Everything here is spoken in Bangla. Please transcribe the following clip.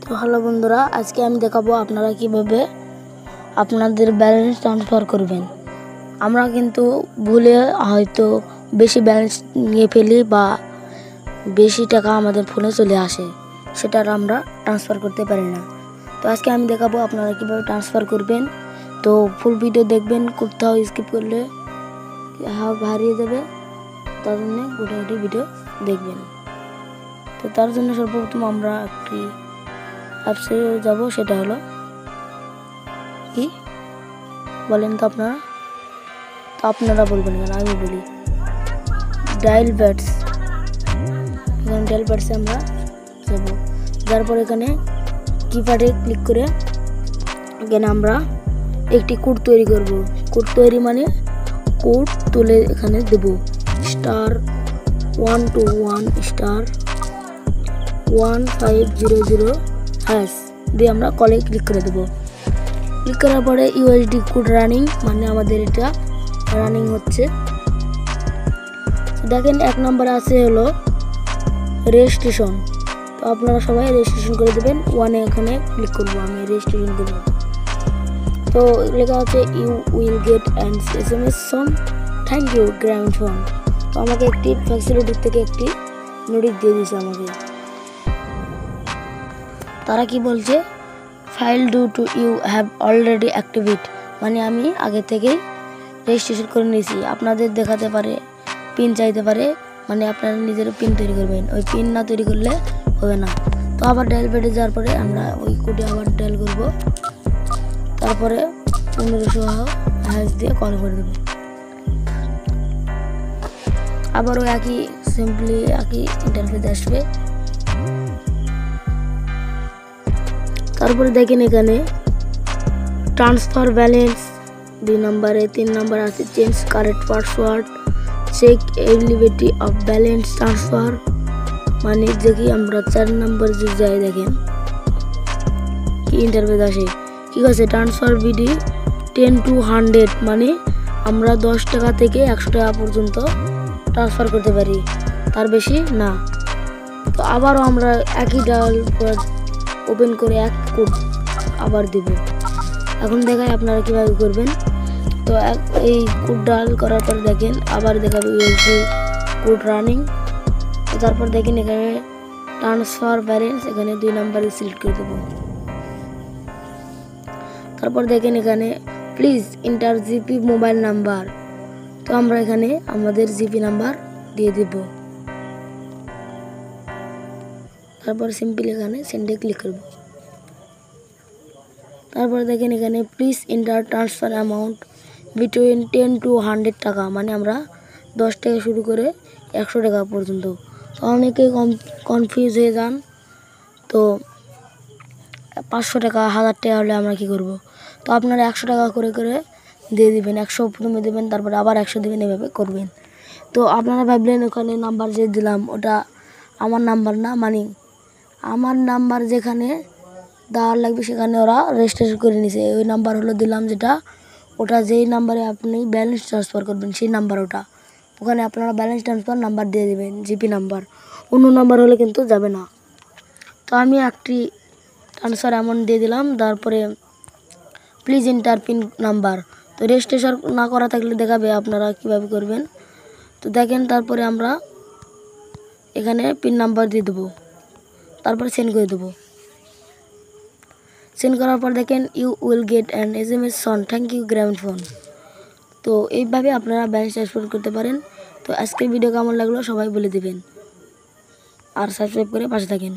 তো হ্যালো বন্ধুরা, আজকে আমি দেখাবো আপনারা কিভাবে আপনাদের ব্যালেন্স ট্রান্সফার করবেন। আমরা কিন্তু ভুলে হয়তো বেশি ব্যালেন্স নিয়ে ফেলি বা বেশি টাকা আমাদের ফোনে চলে আসে, সেটা আমরা ট্রান্সফার করতে পারি না। তো আজকে আমি দেখাবো আপনারা কিভাবে ট্রান্সফার করবেন। তো ফুল ভিডিও দেখবেন, কোথাও স্কিপ করলে হারিয়ে যাবে, তার জন্য গোটাগুটি ভিডিও দেখবেন। তো তার জন্য সর্বপ্রথম আমরা একটি অ্যাপসে যাব, সেটা হলো কি বলেন তো আপনারা বলবেন কেন, আমি বলি ডায়াল প্যাডস। এখানে ডায়াল প্যাডসে আমরা যাব, তারপর এখানে কিপ্যাডে ক্লিক করে এখানে আমরা একটি কোড তৈরি করব। কোড তৈরি মানে কোড তুলে এখানে দেব *121*1500# দিয়ে আমরা কলে ক্লিক করে দেবো। ক্লিক করার পরে ইউএসডি কোড রানিং, মানে আমাদের এটা রানিং হচ্ছে। দেখেন 1 নম্বরে আছে হলো রেজিস্ট্রেশন। তো আপনারা সবাই রেজিস্ট্রেশন করে দেবেন। 1-এ এখানে ক্লিক করবো, আমি রেজিস্ট্রেশন করবো। তো লেখা আছে you will get an SMS on thank you Grameenphone. তো আমাকে একটি ফ্যাসিলিটি থেকে একটি নোটিশ দিয়ে দিয়েছে আমাকে। তারা কি বলছে, ফাইল do to you have already activate, মানে আমি আগে থেকেই রেজিস্ট্রেশন করে নিয়েছি। আপনাদের দেখাতে পারে, পিন চাইতে পারে, মানে আপনারা নিজের পিন তৈরি করবেন। ওই পিন না তৈরি করলে হবে না। তো আবার ডায়াল প্যাডে যাওয়ার পরে আমরা ওই কোডে আবার ডায়াল করব, তারপরে 1500# দিয়ে কল করে দেবো। আবারও একই সিম্পলি একই ইন্টারফেস আসবে। তারপরে দেখেন এখানে ট্রান্সফার ব্যালেন্স 2 নম্বরে, 3 নম্বর আছে change current password, check eligibility of balance transfer, মানে দেখি আমরা 4 নম্বর যে যাই, দেখেন কি ইন্টারফেস আসে। ঠিক আছে, ট্রান্সফার বিডি 10 to 100, মানে আমরা 10 টাকা থেকে 100 টাকা পর্যন্ত ট্রান্সফার করতে পারি, তার বেশি না। তো আবারও আমরা একই ডায়াল প্যাড ওপেন করে এক কোড আবার দেব। এখন দেখাই আপনারা কীভাবে করবেন। তো এই কোড ডায়াল করার পর দেখেন আবার দেখাবে ইউএসডি কোড রানিং। তো তারপর দেখেন এখানে ট্রান্সফার ব্যালেন্স, এখানে 2 নম্বরে সিলেক্ট করে দেবো। তারপর দেখেন এখানে please enter GP mobile number. তো আমরা এখানে আমাদের জিপি নাম্বার দিয়ে দেব। তারপর সিম্পল এখানে সেন্ডে ক্লিক করব। তারপর দেখেন এখানে please enter transfer amount between 10 to 100 টাকা, মানে আমরা 10 টাকা শুরু করে 100 টাকা পর্যন্ত। তো অনেকে কনফিউজ হয়ে যান। তো 500 টাকা 1000 টাকা হলে আমরা কি করব। তো আপনারা 100 টাকা করে করে দিয়ে দিবেন। 100 প্রথমে দেবেন, তারপরে আবার 100 দেবেন, এভাবে করবেন। তো আপনারা ভাবলেন ওখানে নাম্বার যে দিলাম ওটা আমার নাম্বার না, মানে আমার নাম্বার যেখানে দেওয়ার লাগবে সেখানে ওরা রেজিস্ট্রেশন করে নিছে। ওই নাম্বার হলো দিলাম যেটা, ওটা যেই নাম্বারে আপনি ব্যালেন্স ট্রান্সফার করবেন সেই নাম্বার ওটা। ওখানে আপনারা ব্যালেন্স ট্রান্সফার নাম্বার দিয়ে দেবেন, জিপি নাম্বার। অন্য নাম্বার হলে কিন্তু যাবে না। তো আমি একটি ট্রান্সফার অ্যামাউন্ট দিয়ে দিলাম, তারপরে প্লিজ এন্টার পিন নাম্বার। তো রেজিস্ট্রেশন না করা থাকলে দেখাবে আপনারা কিভাবে করবেন। তো দেখেন তারপরে আমরা এখানে পিন নাম্বার দিয়ে দেবো, তারপরে সেন্ড করে দেবো। সেন্ড করার পর দেখেন you will get an SMS on thank you Grameenphone. তো এইভাবে আপনারা ব্যালেন্স ট্রান্সফার করতে পারেন। তো আজকের ভিডিও কেমন লাগলো সবাই বলে দেবেন, আর সাবস্ক্রাইব করে পাশে থাকেন।